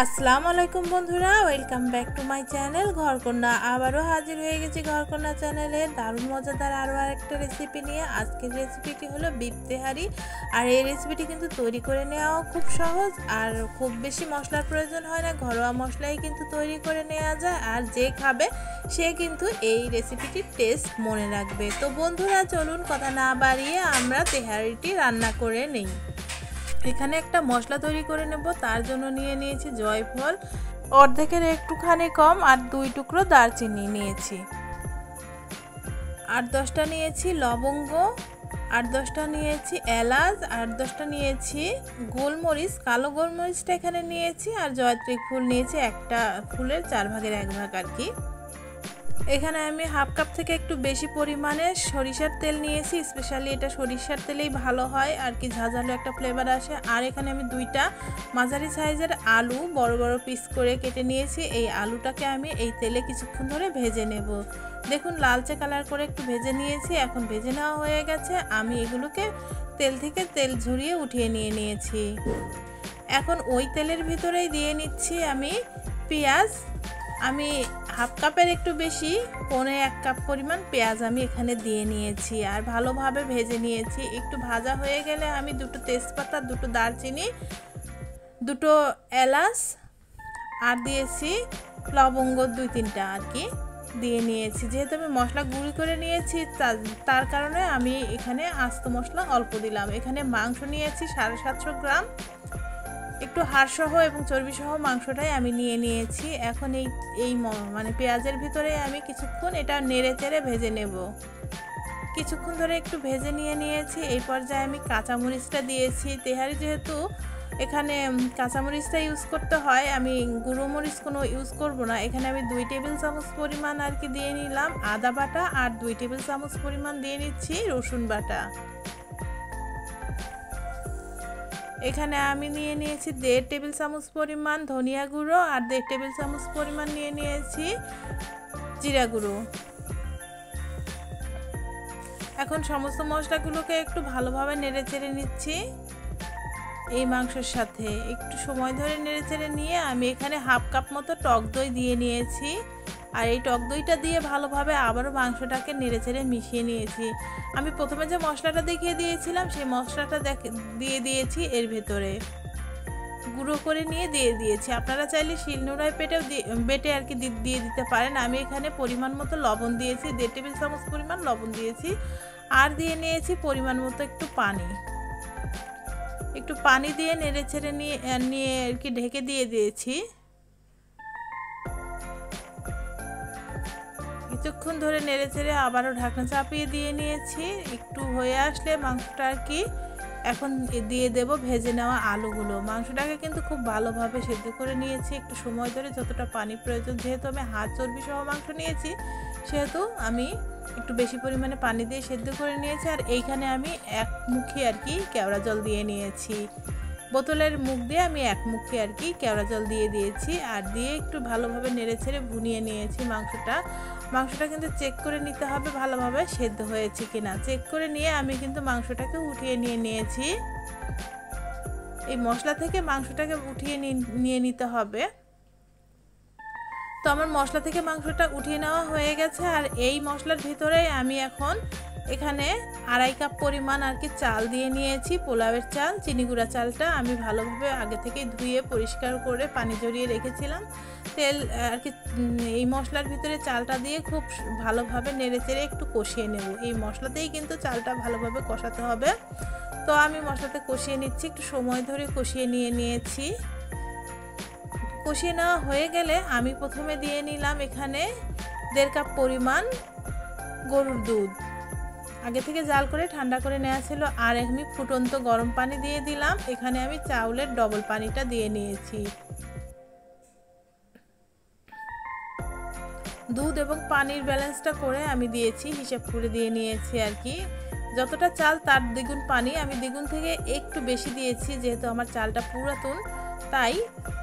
আসসালামু আলাইকুম বন্ধুরা, welcome back to my channel Gharkanya. আবারও হাজির হয়ে গেছি ঘরকন্যা চ্যানেলে দারুণ মজাদার আরও আরেকটা রেসিপি নিয়ে। আজকের রেসিপিটি হলো বিফ তেহারি। আর এই রেসিপিটি কিন্তু তৈরি করে নেওয়াও খুব সহজ আর খুব বেশি মশলার প্রয়োজন হয় না। ঘরোয়া মশলাই কিন্তু তৈরি করে নেওয়া যায়, আর যে খাবে সে কিন্তু এই রেসিপিটির টেস্ট মনে রাখবে। তো বন্ধুরা চলুন কথা না বাড়িয়ে আমরা তেহারিটি রান্না করে নেই। এখানে একটা মশলা তৈরি করে নেব। তার জন্য নিয়েছি জয়ফল অর্ধেকের একটুখানি কম, আর 2 টুকরো দারচিনি নিয়েছি, 8-10টা নিয়েছি লবঙ্গ, 8-10টা নিয়েছি এলাচ, 8-10টা নিয়েছি গোলমরিচ, কালো গোলমরিচটা এখানে নিয়েছি, আর জয়ত্রী ফুল নিয়েছি একটা ফুলের 4 ভাগের 1 ভাগ আর কি। এখানে আমি হাফ কাপ থেকে একটু বেশি পরিমাণে সরিষার তেল নিয়েছি। স্পেশালি এটা সরিষার তেলেই ভালো হয় আর কি, ঝাঁঝালো একটা ফ্লেভার আসে। আর এখানে আমি 2টা মাঝারি সাইজের আলু বড় বড় পিস করে কেটে নিয়েছি। এই আলুটাকে আমি এই তেলে কিছুক্ষণ ধরে ভেজে নেব। দেখুন লালচে কালার করে একটু ভেজে নিয়েছি। এখন ভেজে নেওয়া হয়ে গেছে, আমি এগুলোকে তেল থেকে তেল ঝরিয়ে উঠিয়ে নিয়েছি। এখন ওই তেলের ভিতরেই দিয়ে নিচ্ছি আমি পেঁয়াজ। আমি হাফ কাপের একটু বেশি, 1.25 কাপ পরিমাণ পেঁয়াজ আমি এখানে দিয়ে নিয়েছি আর ভালোভাবে ভেজে নিয়েছি। একটু ভাজা হয়ে গেলে আমি 2টো তেজপাতা, 2টো দারচিনি, 2টো এলাচ আর দিয়েছি লবঙ্গ 2-3টা আর কি দিয়ে নিয়েছি। যেহেতু আমি মশলা গুঁড়ি করে নিয়েছি তার কারণে আমি এখানে আস্ত মশলা অল্প দিলাম। এখানে মাংস নিয়েছি 750 গ্রাম, একটু হাড়সহ এবং চর্বিসহ মাংসটাই আমি নিয়েছি। এখন এই মানে পেঁয়াজের ভিতরে আমি কিছুক্ষণ এটা নেড়ে চেড়ে ভেজে নেব। কিছুক্ষণ ধরে একটু ভেজে নিয়েছি। এই পর্যায়ে আমি কাঁচামরিচটা দিয়েছি। তেহারি যেহেতু এখানে কাঁচামরিচটা ইউজ করতে হয়, আমি গুঁড়ো মরিচ কোনো ইউজ করব না। এখানে আমি 2 টেবিল চামচ পরিমাণ আর কি দিয়ে নিলাম আদা বাটা, আর 2 টেবিল চামচ পরিমাণ দিয়ে নিচ্ছি রসুন বাটা। এখানে আমি নিয়েছি 1.5 টেবিল চামচ পরিমাণ ধনিয়া গুঁড়ো, আর 1.5 টেবিল চামচ পরিমাণ নিয়েছি জিরা গুঁড়ো। এখন সমস্ত মশলাগুলোকে একটু ভালোভাবে নেড়ে চেড়ে নিচ্ছি। এই মাংসের সাথে একটু সময় ধরে নেড়ে চেড়ে নিয়ে আমি এখানে হাফ কাপ মতো টক দই দিয়ে নিয়েছি, আর এই টক দইটা দিয়ে ভালোভাবে আবারও মাংসটাকে নেড়ে চেড়ে মিশিয়ে নিয়েছি। আমি প্রথমে যে মশলাটা দেখিয়ে দিয়েছিলাম সেই মশলাটা দিয়ে দিয়েছি এর ভেতরে, গুঁড়ো করে নিয়ে দিয়ে দিয়েছি। আপনারা চাইলে শিলনোড়ায় বেটে আর কি দিয়ে দিতে পারেন। আমি এখানে পরিমাণ মতো লবণ দিয়েছি, 1.5 টেবিল চামচ পরিমাণ লবণ দিয়েছি, আর দিয়ে নিয়েছি পরিমাণ মতো একটু পানি দিয়ে নেড়ে ছেড়ে নিয়ে আর কি ঢেকে দিয়ে দিয়েছি। কিছুক্ষণ ধরে নেড়ে চেড়ে আবারও ঢাকনা চাপিয়ে দিয়ে নিয়েছি। একটু হয়ে আসলে মাংসটা আর কি এখন দিয়ে দেব ভেজে নেওয়া আলুগুলো। মাংসটাকে কিন্তু খুব ভালোভাবে সেদ্ধ করে নিয়েছি একটু সময় ধরে, যতটা পানি প্রয়োজন। যেহেতু আমি হাড় চর্বি সহ মাংস নিয়েছি সেহেতু আমি একটু বেশি পরিমাণে পানি দিয়ে সেদ্ধ করে নিয়েছি। আর এইখানে আমি 1 মুখি আর কি কেওড়া জল দিয়ে নিয়েছি। বোতলের মুখ দিয়ে আমি 1 মুখি আর কি কেওড়া জল দিয়ে দিয়েছি, আর দিয়ে একটু ভালোভাবে নেড়ে ছেড়ে ভুনিয়ে নিয়েছি মাংসটা কিন্তু চেক করে নিতে হবে ভালোভাবে সেদ্ধ হয়েছে কিনা। চেক করে নিয়ে আমি কিন্তু মাংসটাকে উঠিয়ে নিয়েছি। এই মশলা থেকে মাংসটাকে উঠিয়ে নিয়ে নিতে হবে। তো আমার মশলা থেকে মাংসটা উঠিয়ে নেওয়া হয়ে গেছে। আর এই মশলার ভিতরে আমি এখন এখানে 2.5 কাপ পরিমাণ আর কি চাল দিয়ে নিয়েছি, পোলাওয়ের চাল। চিনি গুঁড়া চালটা আমি ভালোভাবে আগে থেকেই ধুয়ে পরিষ্কার করে পানি ঝরিয়ে রেখেছিলাম। তেল আর কি এই মশলার ভিতরে চালটা দিয়ে খুব ভালোভাবে নেড়ে চেড়ে একটু কষিয়ে নেব। এই মশলাতেই কিন্তু চালটা ভালোভাবে কষাতে হবে। তো আমি মশলাতে কষিয়ে নিচ্ছি, একটু সময় ধরে কষিয়ে নিয়েছি। কষিয়ে নেওয়া হয়ে গেলে আমি প্রথমে দিয়ে নিলাম এখানে 1.5 কাপ পরিমাণ গরুর দুধ। আগে থেকে জাল করে ঠান্ডা করে নেওয়া ছিল। আর আমি ফুটন্ত গরম পানি দিয়ে দিলাম। এখানে আমি চাউলের ডবল পানিটা দিয়ে নিয়েছি। দুধ এবং পানির ব্যালেন্সটা করে আমি দিয়েছি, হিসাব করে দিয়ে নিয়েছি আর কি। যতটা চাল তার দ্বিগুণ পানি, আমি দ্বিগুণ থেকে একটু বেশি দিয়েছি যেহেতু আমার চালটা পুরাতন তাই।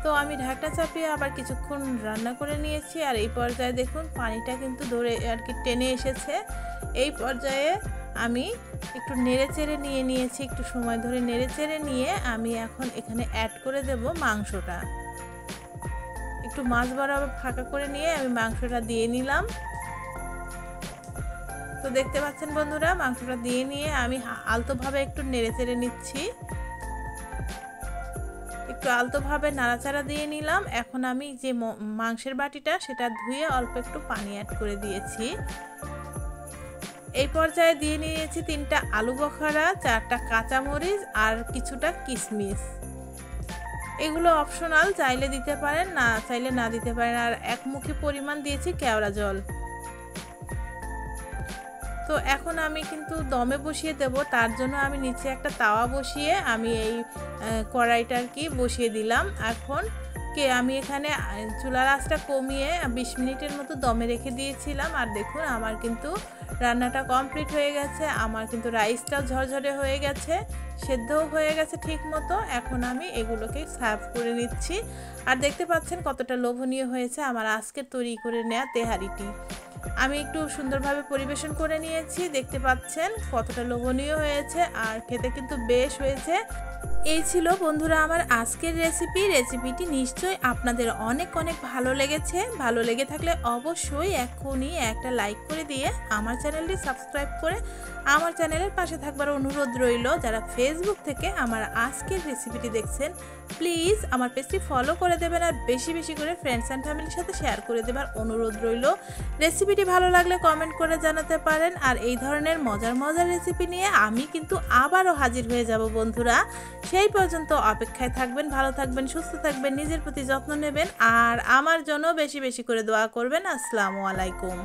তো আমি ঢাকনা চাপিয়ে আবার কিছুক্ষণ রান্না করে নিয়েছি। আর এই পর্যায়ে দেখুন পানিটা কিন্তু ধরে আর কি টেনে এসেছে। এই পর্যায়ে আমি একটু নেড়ে চেড়ে নিয়েছি, একটু সময় ধরে নেড়ে চেড়ে নিয়ে আমি এখন এখানে অ্যাড করে দেব মাংসটা। একটু মাছ বরাবর ফাঁকা করে নিয়ে আমি মাংসটা দিয়ে নিলাম। তো দেখতে পাচ্ছেন বন্ধুরা, মাংসটা দিয়ে নিয়ে আমি আলতোভাবে একটু নেড়ে চেড়ে নিচ্ছি। একটু আলতোভাবে নাড়াচাড়া দিয়ে নিলাম। এখন আমি যে মাংসের বাটিটা সেটা ধুয়ে অল্প একটু পানি অ্যাড করে দিয়েছি। এই পর্যায়ে দিয়ে নিয়েছি 3টা আলু বখরা, 4টা কাঁচামরিচ আর কিছুটা কিশমিশ। এগুলো অপশনাল, চাইলে দিতে পারেন, না চাইলে না দিতে পারেন। আর একমুখী পরিমাণ দিয়েছি কেওড়া জল। তো এখন আমি কিন্তু দমে বসিয়ে দেব, তার জন্য আমি নিচে একটা তাওয়া বসিয়ে আমি এই কড়াইটা আর কি বসিয়ে দিলাম। এখন আমি এখানে চুলার আঁচটা কমিয়ে 20 মিনিটের মতো দমে রেখে দিয়েছিলাম। আর দেখুন আমার কিন্তু রান্নাটা কমপ্লিট হয়ে গেছে। আমার কিন্তু রাইসটাও ঝরঝরে হয়ে গেছে, সেদ্ধও হয়ে গেছে ঠিক মতো। এখন আমি এগুলোকে সার্ভ করে নিচ্ছি। আর দেখতে পাচ্ছেন কতটা লোভনীয় হয়েছে আমার আজকে তৈরি করে নেওয়া তেহারিটি। আমি একটু সুন্দরভাবে পরিবেশন করে নিয়েছি, দেখতে পাচ্ছেন কতটা লোভনীয় হয়েছে আর খেতে কিন্তু বেশ হয়েছে। এই ছিল বন্ধুরা আমার আজকের রেসিপিটি নিশ্চয়ই আপনাদের অনেক অনেক ভালো লেগেছে। ভালো লেগে থাকলে অবশ্যই এখনই একটা লাইক করে দিয়ে আমার চ্যানেলটি সাবস্ক্রাইব করে আমার চ্যানেলের পাশে থাকবার অনুরোধ রইল। যারা ফেসবুক থেকে আমার আজকের রেসিপিটি দেখছেন প্লিজ আমার পেজটি ফলো করে দেবেন আর বেশি বেশি করে ফ্রেন্ডস অ্যান্ড ফ্যামিলির সাথে শেয়ার করে দেবার অনুরোধ রইল। রেসিপিটি ভালো লাগলে কমেন্ট করে জানাতে পারেন। আর এই ধরনের মজার মজার রেসিপি নিয়ে আমি কিন্তু আবারও হাজির হয়ে যাব বন্ধুরা। সেই পর্যন্ত অপেক্ষায় থাকবেন, ভালো থাকবেন, সুস্থ থাকবেন, নিজের প্রতি যত্ন নেবেন আর আমার জন্য বেশি বেশি করে দোয়া করবেন। আসসালামু আলাইকুম।